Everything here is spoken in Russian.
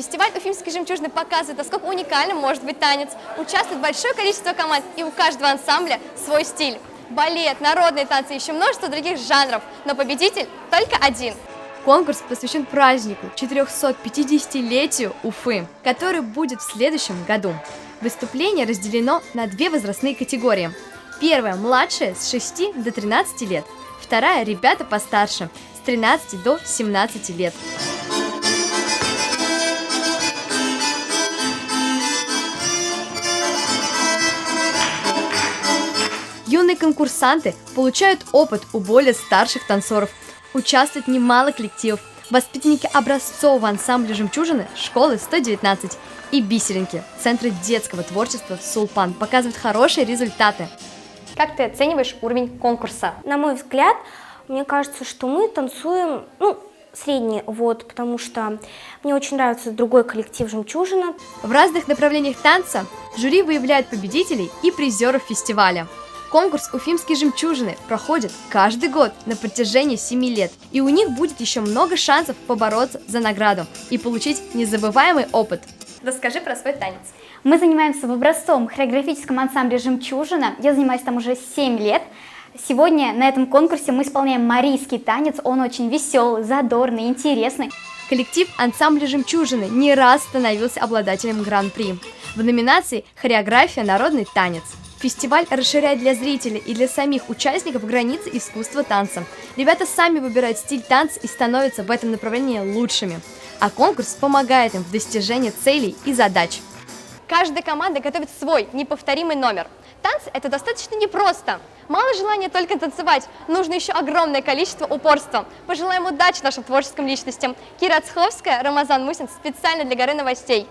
Фестиваль Уфимской жемчужины показывает, насколько уникальным может быть танец. Участвует большое количество команд, и у каждого ансамбля свой стиль. Балет, народные танцы и еще множество других жанров, но победитель только один. Конкурс посвящен празднику 450-летию Уфы, который будет в следующем году. Выступление разделено на две возрастные категории. Первая – младшая с 6 до 13 лет. Вторая – ребята постарше, с 13 до 17 лет. Юные конкурсанты получают опыт у более старших танцоров. Участвует немало коллективов. Воспитанники образцового ансамбля «Жемчужины» школы 119 и «Бисеринки» Центра детского творчества «Сулпан» показывают хорошие результаты. Как ты оцениваешь уровень конкурса? На мой взгляд, мне кажется, что мы танцуем, средний ввод, потому что мне очень нравится другой коллектив «Жемчужина». В разных направлениях танца жюри выявляет победителей и призеров фестиваля. Конкурс «Уфимские жемчужины» проходит каждый год на протяжении 7 лет, и у них будет еще много шансов побороться за награду и получить незабываемый опыт. Расскажи про свой танец. Мы занимаемся в образцовом хореографическом ансамбле «Жемчужина». Я занимаюсь там уже 7 лет. Сегодня на этом конкурсе мы исполняем марийский танец. Он очень веселый, задорный, интересный. Коллектив ансамбля «Жемчужины» не раз становился обладателем гран-при в номинации «Хореография. Народный танец». Фестиваль расширяет для зрителей и для самих участников границы искусства танца. Ребята сами выбирают стиль танца и становятся в этом направлении лучшими. А конкурс помогает им в достижении целей и задач. Каждая команда готовит свой неповторимый номер. Танцы – это достаточно непросто. Мало желания только танцевать, нужно еще огромное количество упорства. Пожелаем удачи нашим творческим личностям. Кира Ацховская, Рамазан Мусин специально для Горы новостей.